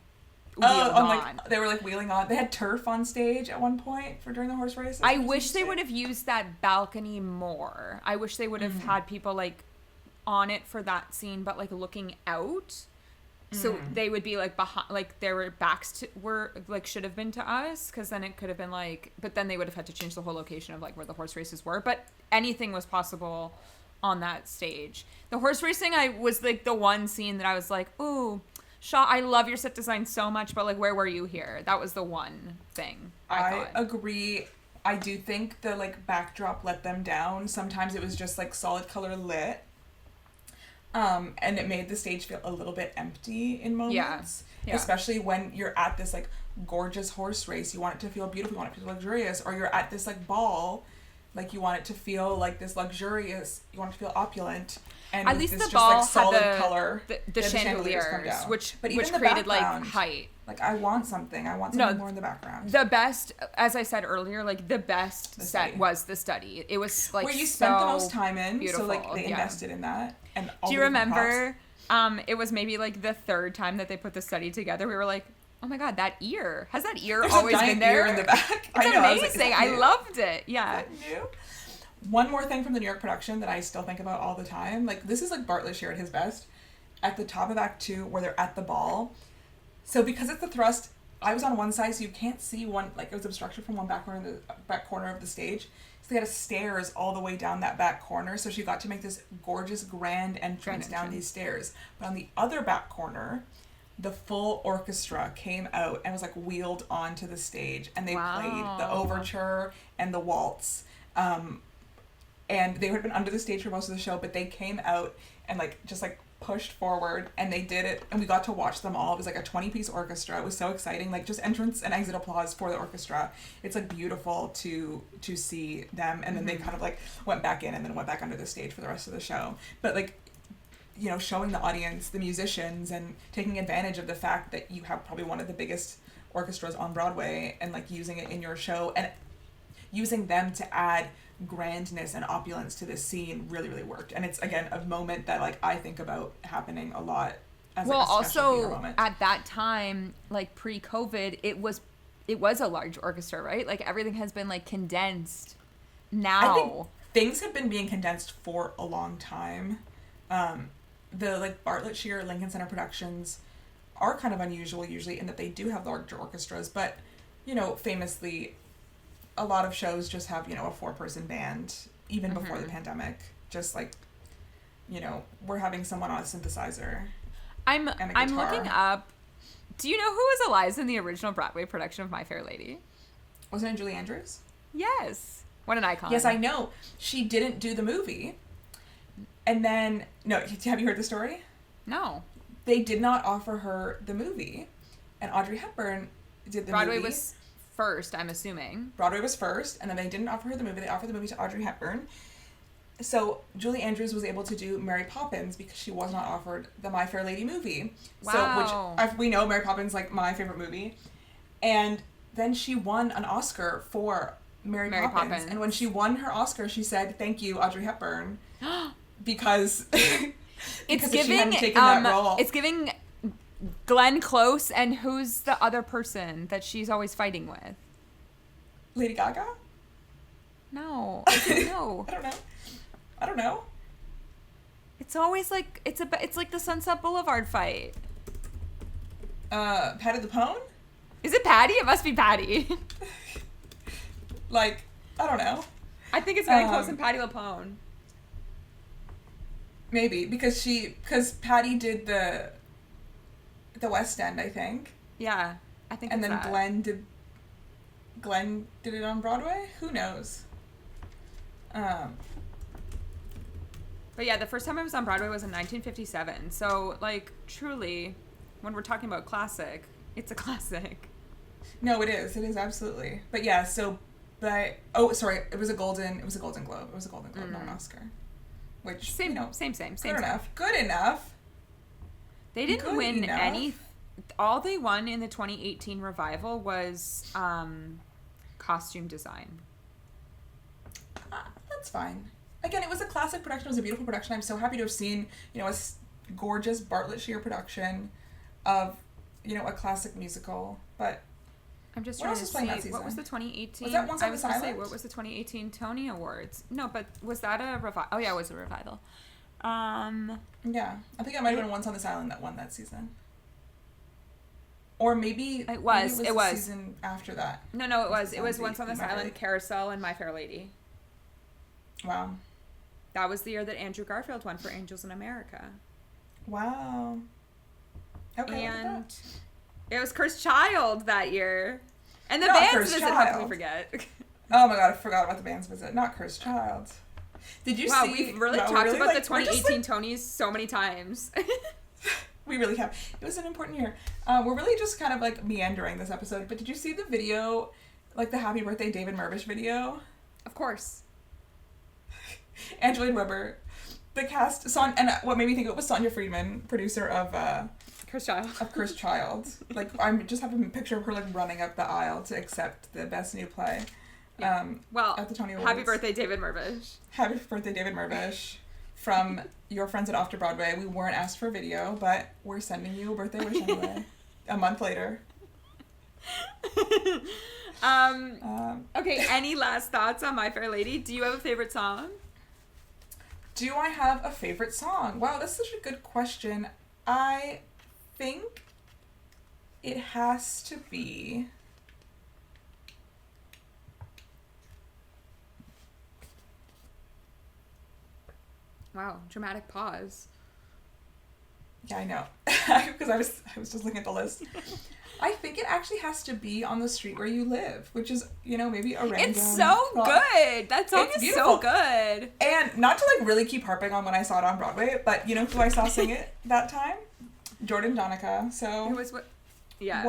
wheeled on. Like, they were like wheeling on. They had turf on stage at one point for during the horse races. I wish they would have used that balcony more. I wish they would have had people like on it for that scene, but like looking out. So they would be like behind, like their backs were like should have been to us, because then it could have been like, but then they would have had to change the whole location of like where the horse races were. But anything was possible on that stage. The horse racing, I was like the one scene that I was like, ooh, Shaw, I love your set design so much, but like where were you here? That was the one thing I thought. Agree. I do think the like backdrop let them down. Sometimes it was just like solid color lit. And it made the stage feel a little bit empty in moments. Yeah. Especially when you're at this like gorgeous horse race. You want it to feel beautiful, you want it to feel luxurious. Or you're at this like ball, like you want it to feel like this luxurious, you want it to feel opulent. And at least this the ball just, like, solid had color, the chandeliers, which created like height. Like I want something more in the background. The best, as I said earlier, like the best set was the study. It was like where you spent the most time in, beautiful. So like they invested in that. And do you remember? It was maybe like the third time that they put the study together. We were like, oh my god, that ear has that ear There's always a been there? Ear in the back. It's amazing. I loved it. Yeah. Is that new? One more thing from the New York production that I still think about all the time. Like this is like Bartlett Shear at his best. At the top of Act 2, where they're at the ball. So because it's the thrust, I was on one side, so you can't see one. Like it was obstructed from one back corner of the stage. So they had stairs all the way down that back corner. So she got to make this gorgeous grand entrance down these stairs. But on the other back corner, the full orchestra came out and was like wheeled onto the stage, and they played the overture and the waltz. And they had been under the stage for most of the show, but they came out and like just like pushed forward, and they did it, and we got to watch them all. It was like a 20-piece orchestra. It was so exciting, like just entrance and exit applause for the orchestra. It's like beautiful to see them, and then they kind of like went back in and then went back under the stage for the rest of the show. But like, you know, showing the audience, the musicians, and taking advantage of the fact that you have probably one of the biggest orchestras on Broadway, and like using it in your show and using them to add grandness and opulence to this scene really, really worked. And it's again a moment that like I think about happening a lot as like, a special theater moment. At that time, like pre-COVID, it was a large orchestra, right? Like everything has been like condensed now. I think things have been being condensed for a long time. The like Bartlett Shear Lincoln Center productions are kind of unusual usually in that they do have larger orchestras, but you know, famously a lot of shows just have, you know, a 4-person band, even before the pandemic. Just like, you know, we're having someone on a synthesizer. I'm looking up. Do you know who was Eliza in the original Broadway production of My Fair Lady? Wasn't it Julie Andrews? Yes. What an icon. Yes, I know. She didn't do the movie. And then, no, have you heard the story? No. They did not offer her the movie. And Audrey Hepburn did the Broadway movie. was first, I'm assuming. Broadway was first, and then they didn't offer her the movie. They offered the movie to Audrey Hepburn. So Julie Andrews was able to do Mary Poppins because she was not offered the My Fair Lady movie. Wow. So, which we know Mary Poppins like my favorite movie. And then she won an Oscar for Mary Poppins. And when she won her Oscar, she said, "Thank you, Audrey Hepburn," because it's if giving she hadn't taken that role. It's giving Glenn Close, and who's the other person that she's always fighting with? Lady Gaga? No. No. I don't know. It's always like it's like the Sunset Boulevard fight. Patty LuPone? Is it Patty? It must be Patty. Like, I don't know. I think it's Glenn Close and Patty LuPone. Maybe because Patty did the West End, I think. Yeah, I think. And it's then that. Glenn did it on Broadway. Who knows? But yeah, the first time I was on Broadway was in 1957. So like truly, when we're talking about classic, it's a classic. No, it is. It is absolutely. But yeah, so it was a Golden Globe. It was a Golden Globe, not an Oscar. Which same. Good enough. They didn't Good win enough. any. All they won in the 2018 revival was costume design. That's fine. Again, it was a classic production. It was a beautiful production. I'm so happy to have seen, a gorgeous Bartlett Shear production of, a classic musical. But I'm just what trying else to was playing that see. season? What was the 2018? Was that Once on I This was going to say, Island? what was the 2018 Tony Awards? No, but was that a revival? Oh, yeah, it was a revival. Yeah. I think it might have been Once on This Island that won that season. Or maybe It was. the season after that. No, it was. It was Sounds Once on This might Island, be. Carousel, and My Fair Lady. Wow. That was the year that Andrew Garfield won for Angels in America. Wow. Okay. And it was Cursed Child that year. And the Not band's Cursed visit, how could we Child. forget? Oh my god, I forgot about the band's visit. Not Cursed Child. Did you Wow, see? we've really wow, talked about the we're just, 2018 Tonys so many times. We really have. It was an important year. We're really just kind of like meandering this episode, but did you see the video, like the Happy Birthday David Mervish video? Of course. Angeline Weber, the cast, and what made me think it was Sonia Friedman, producer of Cursed Child. Cursed Child. Like, I'm just having a picture of her like running up the aisle to accept the best new play. Yeah. Well, at the Tony Awards. Happy birthday, David Mervish. Happy birthday, David Mervish. From your friends at Off to Broadway. We weren't asked for a video, but we're sending you a birthday wish anyway. A month later. Okay, any last thoughts on My Fair Lady? Do you have a favorite song? Do I have a favorite song? Wow, that's such a good question. I think it has to be... Wow, dramatic pause. Yeah, I know. Because I was just looking at the list. I think it actually has to be On the Street Where You Live, which is, maybe a random... It's so good! That song It's is beautiful. so good! And not to, like, really keep harping on when I saw it on Broadway, but you know who I saw sing it that time? Jordan Donica. So... It was what... Yeah.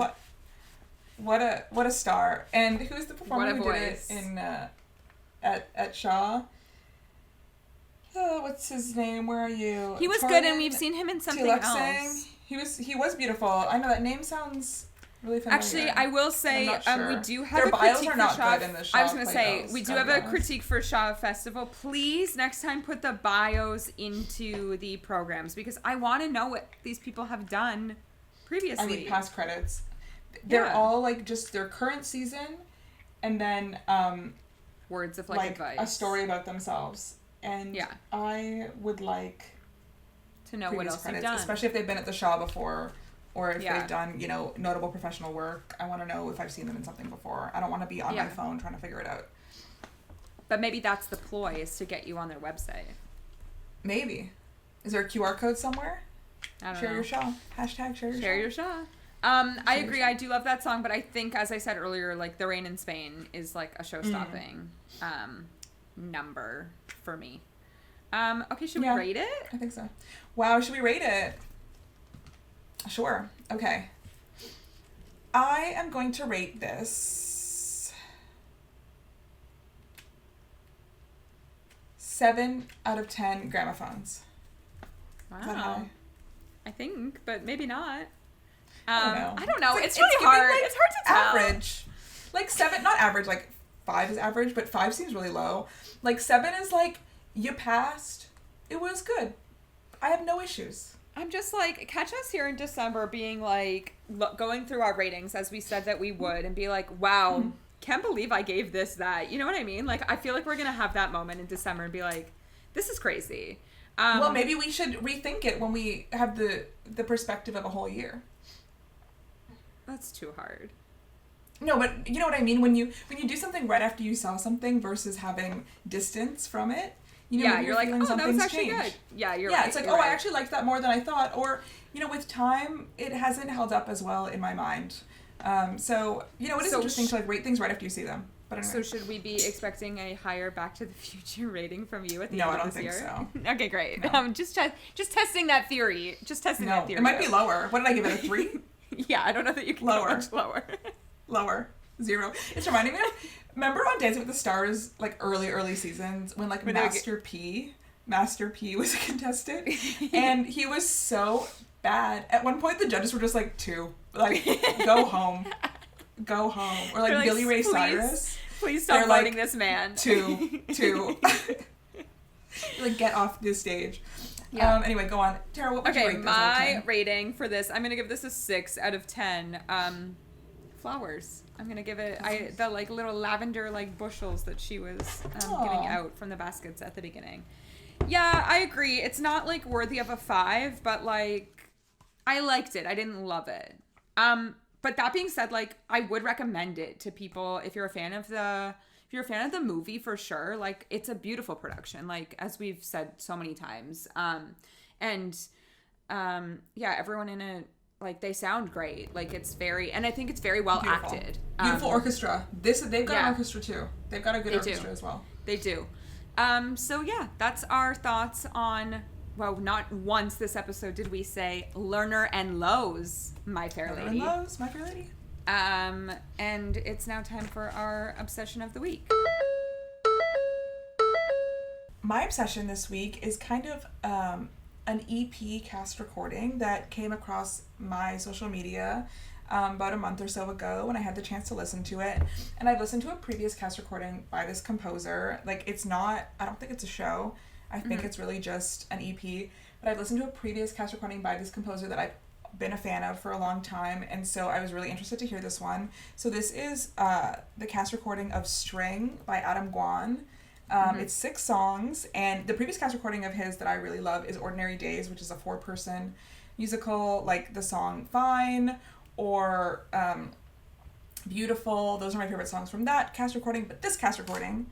What a star. And who's the performer What a who voice. did it in, at Shaw? What's his name? Where are you? He was good, and we've seen him in something else. He was beautiful. I know that name sounds really familiar. Actually, I will say, I'm not sure. we do have Their a bios critique are for not Shaw. good in the Shaw I was going to say, playbills, we do gotta have be a honest. critique for Shaw Festival. Please, next time, put the bios into the programs, because I want to know what these people have done previously. I mean, past credits. They're Yeah. all, like, just their current season, and then, Words of, like advice. a story about themselves. And Yeah. I would like to know what previous else credits, you've done. especially if they've been at the Shaw before, or if Yeah. they've done, notable professional work. I want to know if I've seen them in something before. I don't want to be on Yeah. my phone trying to figure it out. But maybe that's the ploy, is to get you on their website. Maybe. Is there a QR code somewhere? I don't Share know. your Shaw. Hashtag share your Share Shaw. your Shaw. I your agree. Shaw. I do love that song, but I think, as I said earlier, like The Rain in Spain is like a show-stopping number for me. Okay, should we Yeah. rate it? I think so. Wow, should we rate it? Sure. Okay. I am going to rate this 7 out of 10 gramophones. Wow. Is that high? I think, but maybe not. I don't know. It's It's really giving, hard. like, It's hard to tell. Average. Like 7, not average, like 5 is average, but 5 seems really low. Like 7 is like, you passed. It was good. I have no issues. I'm just like, catch us here in December being like, going through our ratings as we said that we would, and be like, wow, can't believe I gave this that. You know what I mean? Like, I feel like we're going to have that moment in December and be like, this is crazy. Well, maybe we should rethink it when we have the perspective of a whole year. That's too hard. No, but you know what I mean? When you do something right after you saw something versus having distance from it, maybe You're like, feeling oh, that was something's actually changed. good. Yeah, you're Yeah, right. it's like, you're oh, right. I actually liked that more than I thought. Or, with time, it hasn't held up as well in my mind. So, it is So interesting to like rate things right after you see them. But anyway. So should we be expecting a higher Back to the Future rating from you at the No, end I of don't this think year? so. Okay, great. No. Just testing that theory. Just testing that theory. It might be out. lower. What did I give it, a 3? Yeah, I don't know that you can Lower. go much lower. Lower. 0. It's reminding me of, remember on Dancing with the Stars, like early seasons, when like When they would Master P Master P was a contestant, and he was so bad. At one point, the judges were just like, 2. Like, go home. Go home. Or like, Billy Ray Cyrus. Please stop voting this man. 2. Like, get off this stage. Yeah. Anyway, go on. Tara, what would you rate this out of 10? My rating for this, I'm going to give this a 6 out of 10. Flowers. I'm going to give it the like little lavender like bushels that she was giving out from the baskets at the beginning. Yeah, I agree. It's not like worthy of a 5, but like I liked it. I didn't love it. But that being said, like I would recommend it to people if you're a fan of the movie, for sure. Like it's a beautiful production, like as we've said so many times. Yeah, everyone in it, like they sound great. Like it's and I think it's very well acted. Beautiful orchestra. They've got an orchestra too. They've got a good orchestra as well. They do. So yeah, that's our thoughts on, well, not once this episode did we say Lerner and Lowe's My Fair Lady. Lerner and Lowe's My Fair Lady. And it's now time for our obsession of the week. My obsession this week is kind of an EP cast recording that came across my social media about a month or so ago when I had the chance to listen to it. And I've listened to a previous cast recording by this composer. Like, it's not, I don't think it's a show. I think it's really just an EP. But I've listened to a previous cast recording by this composer that I've been a fan of for a long time. And so I was really interested to hear this one. So this is the cast recording of String by Adam Guan. It's 6 songs, and the previous cast recording of his that I really love is Ordinary Days, which is a 4-person musical, like the song Fine or Beautiful. Those are my favorite songs from that cast recording. But this cast recording,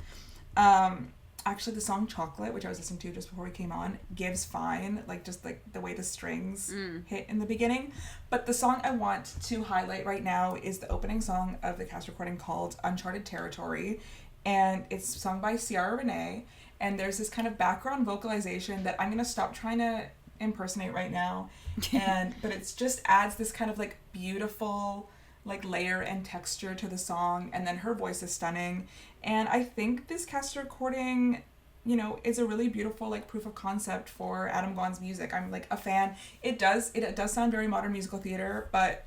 actually the song Chocolate, which I was listening to just before we came on, gives Fine, like just like the way the strings hit in the beginning. But the song I want to highlight right now is the opening song of the cast recording called Uncharted Territory. And it's sung by Ciara Renee, and there's this kind of background vocalization that I'm gonna stop trying to impersonate right now, but it's just adds this kind of like beautiful like layer and texture to the song, and then her voice is stunning, and I think this cast recording, you know, is a really beautiful like proof of concept for Adam Guan's music. I'm like a fan. It does sound very modern musical theater, but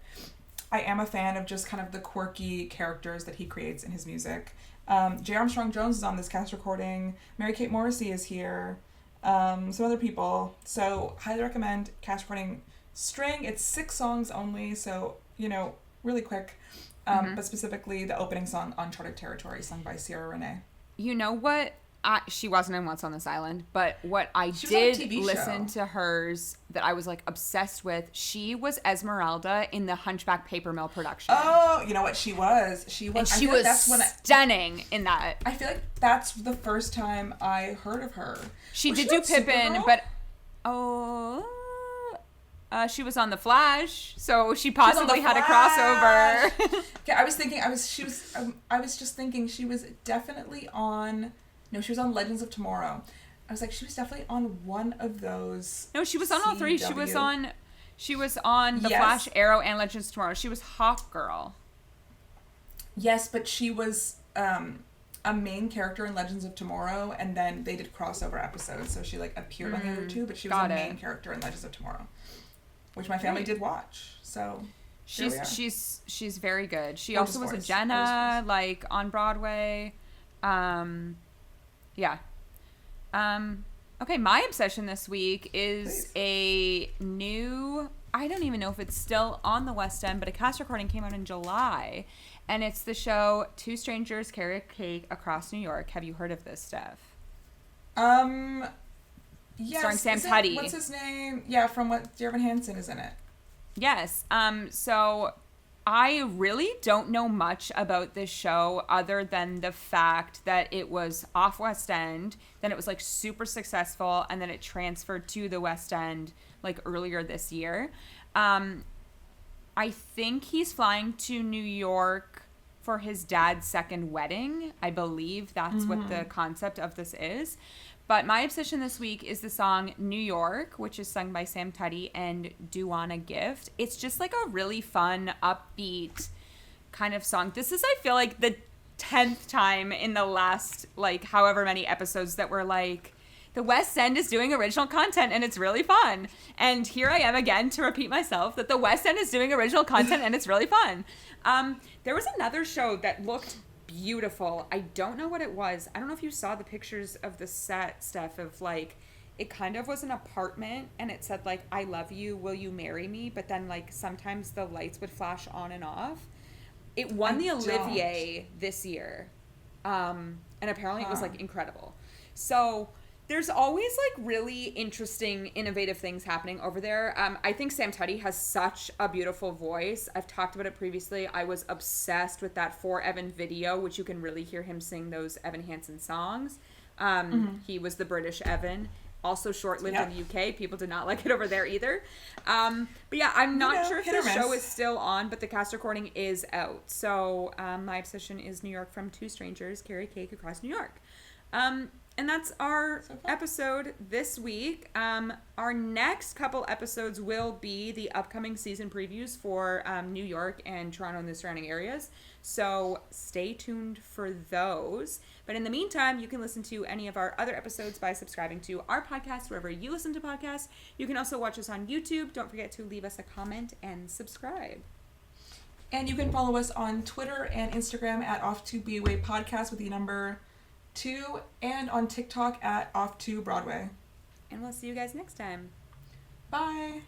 I am a fan of just kind of the quirky characters that he creates in his music. J. Armstrong Jones is on this cast recording. Mary-Kate Morrissey is here. Some other people. So, highly recommend cast recording String. It's 6 songs only, so, you know, really quick. But specifically the opening song, Uncharted Territory, sung by Ciara Renee. You know what? She wasn't in Once on This Island, but what I did listen to hers that I was like obsessed with, she was Esmeralda in the Hunchback Paper Mill production. Oh, you know what? She was. And she was stunning in that. I feel like that's the first time I heard of her. She did do Pippin, but she was on The Flash, so she possibly had a crossover. Yeah, I was just thinking she was definitely on. No, she was on Legends of Tomorrow. I was like, she was definitely on one of those. No, she was on all 3. She was on The Flash, Arrow, and Legends of Tomorrow. She was Hawk Girl. Yes, but she was a main character in Legends of Tomorrow, and then they did crossover episodes, so she like appeared on the other 2, but she was a main character in Legends of Tomorrow, which my family did watch. So she's very good. She also was a Jenna like on Broadway. Yeah. Okay, my obsession this week is a new, I don't even know if it's still on the West End, but a cast recording came out in July, and it's the show Two Strangers Carry a Cake Across New York. Have you heard of this, Steph? Yes. Starring Sam Tutty. What's his name? Yeah, from what Dear Evan Hansen is in it. Yes. So I really don't know much about this show other than the fact that it was off West End, then it was like super successful, and then it transferred to the West End like earlier this year. I think he's flying to New York for his dad's second wedding. I believe that's what the concept of this is. But my obsession this week is the song New York, which is sung by Sam Tutty and Duana Gift. It's just like a really fun, upbeat kind of song. This is, I feel like, the 10th time in the last, like, however many episodes that we're like, The West End is doing original content and it's really fun. And here I am again to repeat myself that the West End is doing original content and it's really fun. There was another show that looked beautiful. I don't know what it was. I don't know if you saw the pictures of the set, Steph, of like, it kind of was an apartment and it said like, I love you, will you marry me? But then like sometimes the lights would flash on and off. It won the Olivier this year. And apparently it was like incredible. So there's always like really interesting, innovative things happening over there. I think Sam Tutty has such a beautiful voice. I've talked about it previously. I was obsessed with that For Evan video, which you can really hear him sing those Evan Hansen songs. He was the British Evan. Also short-lived in the UK. People did not like it over there either. But yeah, I'm not sure if the show is still on, but the cast recording is out. So my obsession is New York from Two Strangers Carry Cake Across New York. And that's our episode this week. Our next couple episodes will be the upcoming season previews for New York and Toronto and the surrounding areas. So stay tuned for those. But in the meantime, you can listen to any of our other episodes by subscribing to our podcast wherever you listen to podcasts. You can also watch us on YouTube. Don't forget to leave us a comment and subscribe. And you can follow us on Twitter and Instagram at Off2BWay Podcast with the number 2, and on TikTok at Off2Broadway. And we'll see you guys next time. Bye.